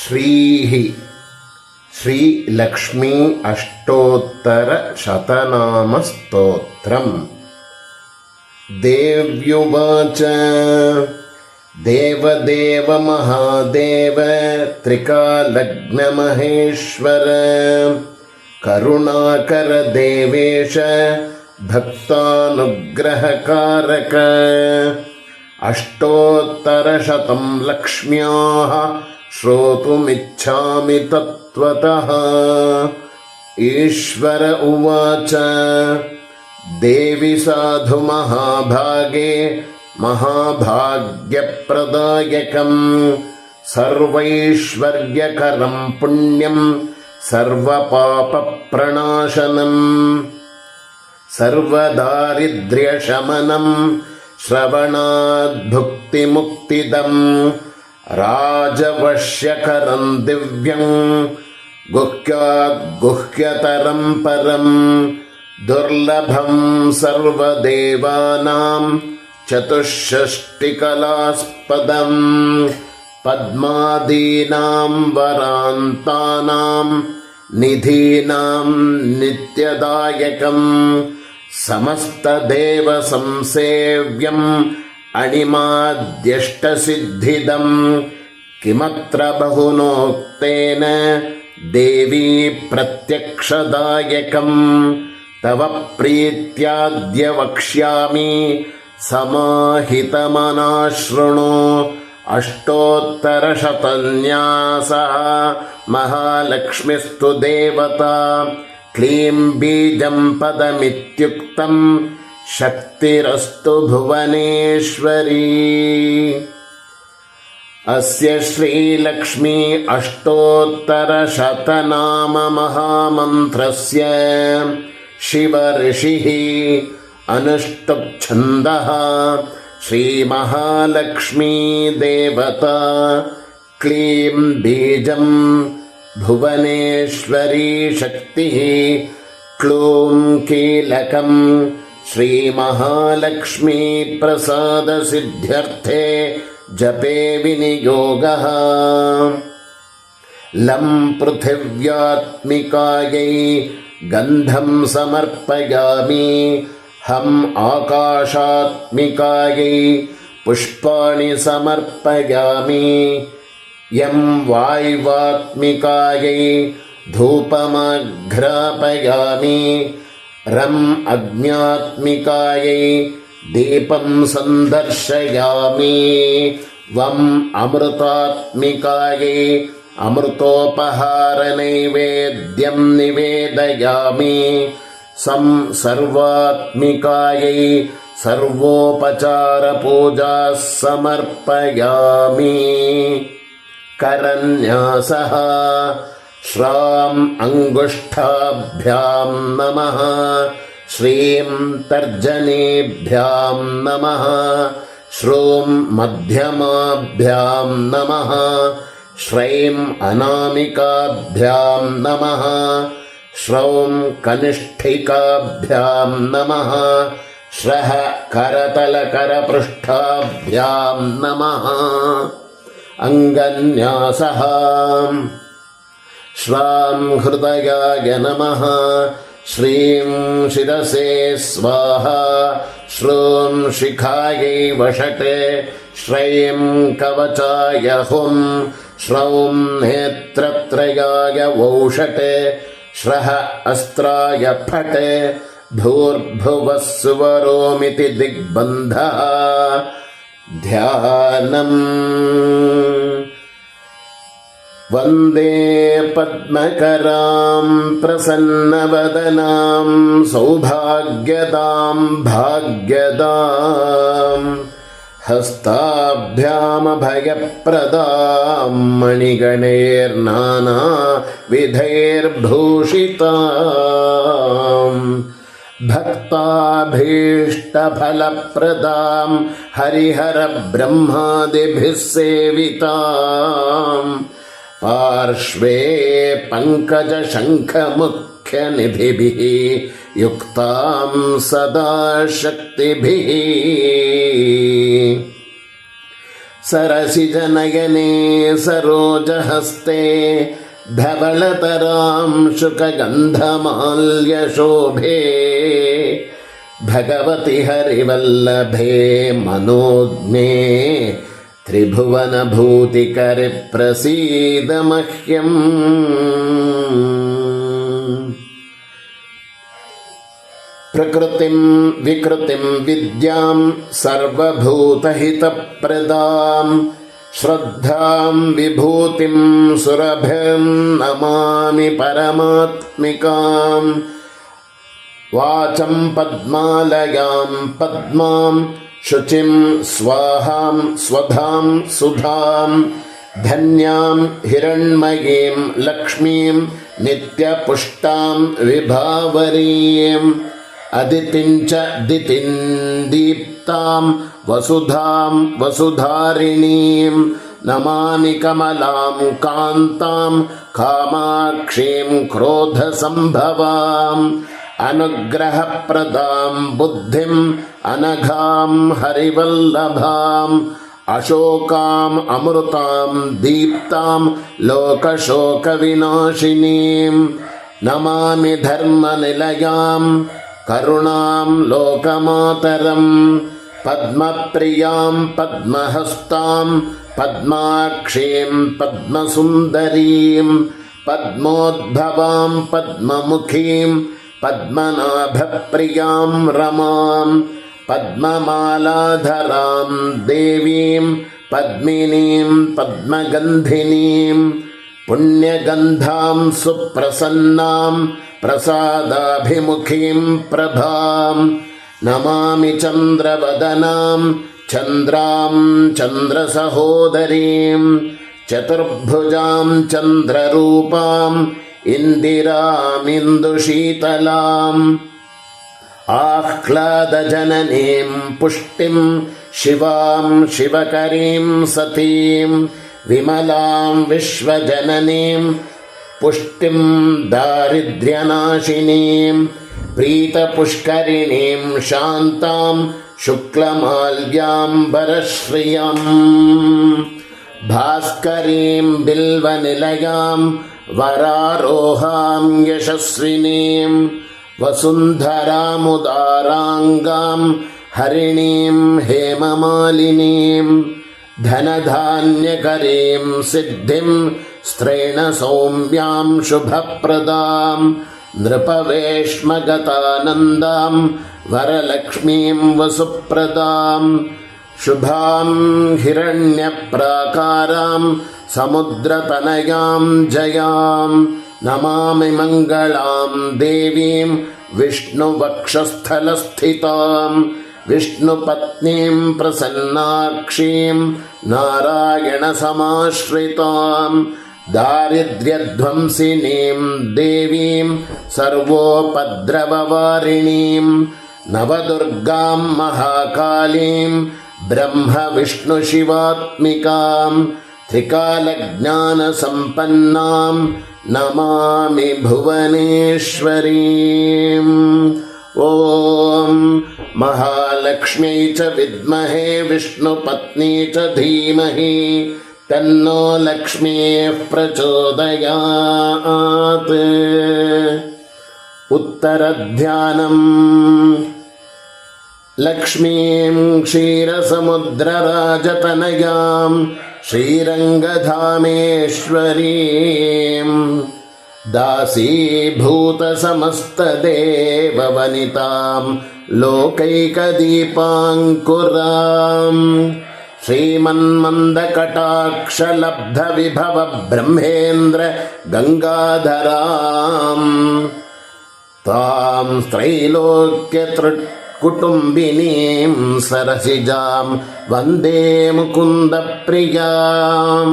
श्रीः श्रीलक्ष्मी अष्टोत्तरशतनामस्तोत्रम्। देव्युवाच देवदेव महादेव त्रिकालग्नमहेश्वर करुणाकर देवेश भक्तानुग्रहकारक अष्टोत्तरशतं लक्ष्म्याः श्रोतुमिच्छामि तत्त्वतः। ईश्वर उवाच देवि साधु महाभागे महाभाग्यप्रदायकं सर्वैश्वर्यकरं पुण्यं सर्वपापप्रणाशनं सर्वदारिद्र्यशमनं श्रवणाद्भुक्तिमुक्तिदं राजवश्यकरं दिव्यं गुह्याद्गुह्यतरं परं दुर्लभं सर्वदेवानां चतुष्षष्टिकलास्पदं पद्मादीनां वरान्तानां निधीनां नित्यदायकं समस्तदेवसंसेव्यम् अणिमाद्यष्टसिद्धिदं किमत्र बहुनोक्तेन देवी प्रत्यक्षदायकं तव प्रीत्याद्य वक्ष्यामि समाहितमनाशृणु। अष्टोत्तरशतन्यासः महालक्ष्मीस्तु देवता क्लीं बीजं पदमित्युक्तं शक्तिरस्तु भुवनेश्वरी। अस्य श्रीलक्ष्मी अष्टोत्तरशतनाम महामन्त्रस्य शिवऋषिः अनुष्टुप्छन्दः श्रीमहालक्ष्मी देवता क्लीं बीजं भुवनेश्वरी शक्तिः क्लूं कीलकं श्रीमहालक्ष्मी प्रसादसिद्ध्यर्थे जपे विनियोगः। लं पृथिव्यात्मिकायै गन्धं समर्पयामि हम् आकाशात्मिकायै पुष्पाणि समर्पयामि यं वायुवात्मिकायै धूपमघ्रापयामि रम् अग्न्यात्मिकायै दीपं सन्दर्शयामि वम् अमृतात्मिकायै अमृतोपहारनैवेद्यं निवेदयामि सं सर्वात्मिकायै सर्वोपचारपूजाः समर्पयामि। करन्यासः श्रां अङ्गुष्ठाभ्यां नमः श्रीं तर्जनीभ्यां नमः श्रूं मध्यमाभ्यां नमः श्रैं अनामिकाभ्यां नमः श्रौं कनिष्ठिकाभ्यां नमः श्रः करतलकरपृष्ठाभ्यां नमः। अङ्गन्यासः श्रां हृदयाय नमः श्रीं शिरसे स्वाहा श्रूं शिखायै वषटे श्रैं कवचाय हुं श्रौं नेत्रत्रयाय वौषटे श्रः अस्त्राय फटे भूर्भुवः सुवरोमिति दिग्बन्धः। ध्यानम् वन्दे पद्मकरां प्रसन्नवदनां सौभाग्यदां भाग्यदां हस्ताभ्यामभयप्रदां मणिगणैर्नानाविधैर्भूषितां भक्ताभीष्टफलप्रदां हरिहरब्रह्मादिभिः सेवितां पार्श्वे पङ्कजशङ्खमुख्यनिधिभिः युक्तां सदा शक्तिभिः सरसिजनयने सरोजहस्ते धवलतरां शुकगन्धमाल्यशोभे भगवति हरिवल्लभे मनोज्ञे त्रिभुवनभूतिकरे प्रसीद मह्यम्। प्रकृतिं विकृतिं विद्यां सर्वभूतहितप्रदां श्रद्धां विभूतिं सुरभिं नमामि परमात्मिकां। वाचं पद्मालयां पद्मां शुचिं स्वाहां स्वधां सुधां धन्यां हिरण्मयीं लक्ष्मीं नित्यपुष्टां विभावरीं। अदितिं च दितिं दीप्तां वसुधां वसुधारिणीं नमामि कमलां कान्तां कामाक्षीं क्रोधसम्भवाम्। अनुग्रहप्रदां बुद्धिं अनघां हरिवल्लभाम्। अशोकाम् अमृतां दीप्तां लोकशोकविनाशिनीं नमामि धर्मनिलयां करुणां लोकमातरं। पद्मप्रियां पद्महस्तां पद्माक्षीं पद्मसुन्दरीं पद्मोद्भवां पद्ममुखीं पद्मनाभप्रियां रमां। पद्ममालाधरां देवीं पद्मिनीं पद्मगन्धिनीं पुण्यगन्धां सुप्रसन्नां प्रसादाभिमुखीं प्रभां। नमामि चन्द्रवदनां चन्द्रां चन्द्रसहोदरीं चतुर्भुजां चन्द्ररूपां इन्दिरामिन्दुशीतलाम्। आह्लादजननीं पुष्टिं शिवां शिवकरीं सतीं विमलां विश्वजननीं पुष्टिं दारिद्र्यनाशिनीं प्रीतपुष्करिणीं शान्तां शुक्लमाल्याम्बरश्रियम्। भास्करीं बिल्वनिलयां वरारोहां यशस्विनीं वसुन्धरामुदाराङ्गां हरिणीं हेममालिनीं धनधान्यकरीं सिद्धिं स्त्रेण सौम्यां शुभप्रदां नृपवेश्मगतानन्दां वरलक्ष्मीं वसुप्रदां। शुभां हिरण्यप्राकारां समुद्रतनयां जयां नमामि मङ्गलां देवीं विष्णुवक्षस्थलस्थितां विष्णुपत्नीं प्रसन्नाक्षीं नारायणसमाश्रितां दारिद्र्यध्वंसिनीं देवीं सर्वोपद्रववारिणीं नवदुर्गां महाकालीं ब्रह्मविष्णुशिवात्मिकां त्रिकालज्ञानसम्पन्नां नमामि भुवनेश्वरीम्। ॐ महालक्ष्म्यै च विद्महे विष्णुपत्नी च धीमहि तन्नो लक्ष्मीः प्रचोदयात्। उत्तरध्यानम्। लक्ष्मीं क्षीरसमुद्रराजतनयां श्रीरङ्गधामेश्वरीं दासीभूतसमस्तदेववनितां लोकैकदीपाङ्कुरां श्रीमन्मन्दकटाक्षलब्धविभव ब्रह्मेन्द्र गङ्गाधरां तां त्रैलोक्यकुटुम्बिनीं सरसिजां वन्दे मुकुन्दप्रियां।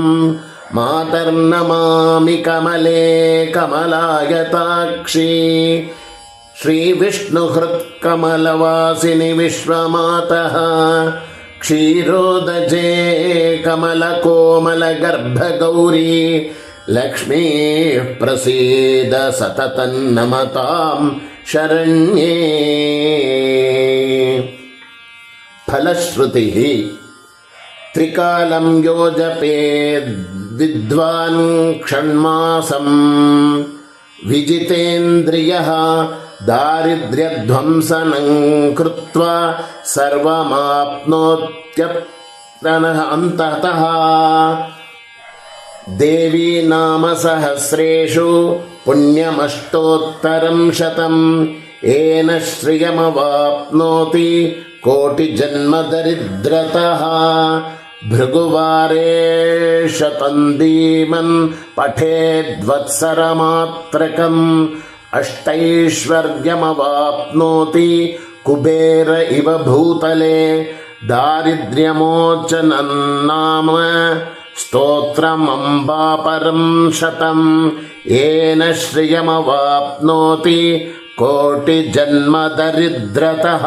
मातर्नमामि कमले कमलायताक्षी श्रीविष्णुहृत्कमलवासिनि विश्वमातः क्षीरोदजे कमलकोमलगर्भगौरी लक्ष्मीः प्रसीद सततं नमतां शरण्ये। फलश्रुतिः त्रिकालं यो जपेद् विद्वान् षण्मासं विजितेन्द्रियः दारिद्र्यध्वंसनं कृत्वा सर्वमाप्नोत्यन्ततः। देवी नाम सहस्रेषु पुण्यमष्टोत्तरं शतम् येन श्रियमवाप्नोति कोटिजन्मदरिद्रतः। भृगुवारे शतन्दीमन् पठेद्वत्सरमात्रकम् अष्टैश्वर्यमवाप्नोति कुबेर इव भूतले। दारिद्र्यमोचनं नाम स्तोत्रमम्बापरं शतं येन श्रियमवाप्नोति कोटिजन्मदरिद्रतः।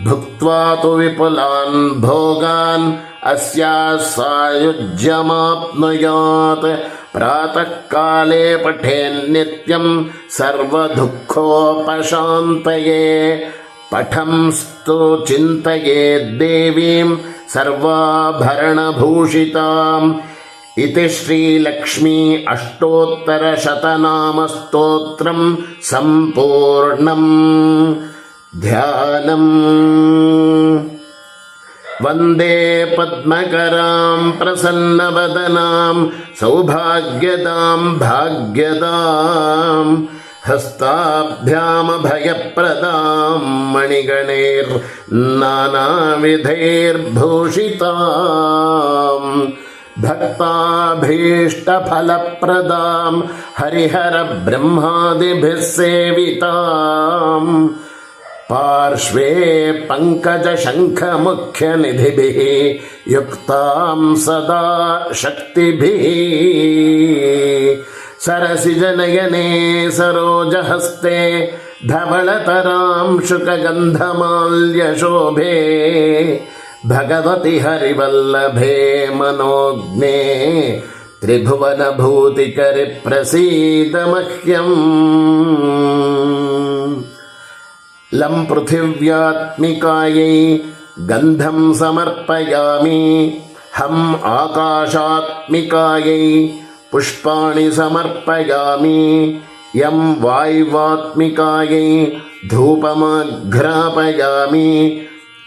भुक्त्वा तु विपुलान् भोगान् अस्याः सायुज्यमाप्नुयात्। प्रातःकाले पठेन्नित्यं सर्वदुःखोपशान्तये। पठंस्तु चिन्तयेद्देवीं सर्वाभरणभूषिताम्। इति श्रीलक्ष्मी अष्टोत्तरशतनामस्तोत्रं सम्पूर्णम्। ध्यानम्। वन्दे पद्मकरां प्रसन्नवदनां सौभाग्यदां भाग्यदां हस्ताभ्यामभयप्रदां मणिगणैर्नानाविधैर्भूषितां भक्ताभीष्टफलप्रदां हरिहरब्रह्मादिभिः सेविताम्। पार्श्वे पङ्कजशङ्खमुख्यनिधिभिः युक्तां सदा शक्तिभिः। सरसिजनयने सरोजहस्ते धवलतरां शुकगन्धमाल्यशोभे। भगवति हरिवल्लभे मनोज्ञे त्रिभुवनभूतिकरि प्रसीद मह्यम्। लं पृथिव्यात्मिकायै गन्धं समर्पयामि। हम् आकाशात्मिकायै पुष्पाणि समर्पयामि। यं वायुवात्मिकायै धूपमाघ्रापयामि।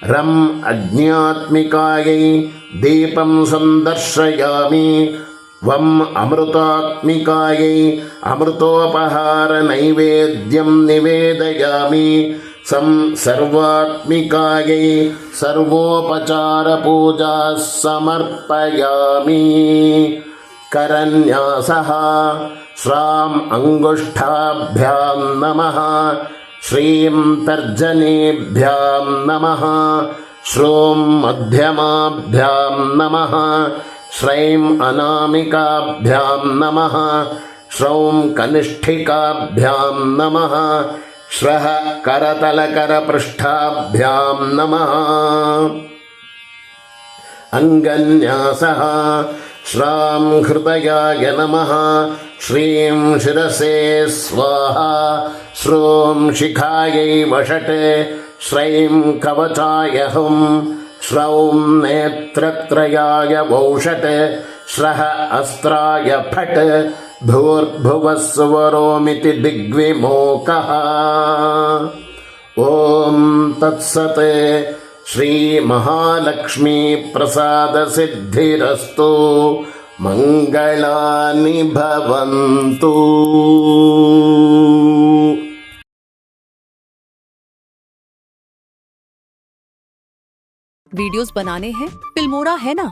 रम् अग्न्यात्मिकायै दीपं सन्दर्शयामि। वम् अमृतात्मिकायै अमृतोपहारनैवेद्यं निवेदयामि। सर्वात्मिकायै सर्वोपचारपूजा समर्पयामि। करन्यासः। श्राम् अङ्गुष्ठाभ्यां नमः। श्रीं तर्जनीभ्यां नमः। श्रूं मध्यमाभ्यां नमः। श्रैं अनामिकाभ्यां नमः। श्रौं कनिष्ठिकाभ्यां नमः। श्रः करतलकरपृष्ठाभ्यां नमः। अङ्गन्यासः। श्रां हृदयाय नमः। श्रीं शिरसे स्वाहा। श्रूं शिखायै वषटे। श्रैं कवचाय हुं। श्रौं नेत्रत्रयाय वौषट्। श्रः अस्त्राय फट्। भूर्भुवः स्वरोमिति दिग्विमोकः। ॐ तत्सत्। श्रीमहालक्ष्मी प्रसादसिद्धिरस्तु। मङ्गलानि भवन्तु। वीडियोस बनाने हैं फिल्मोरा है ना।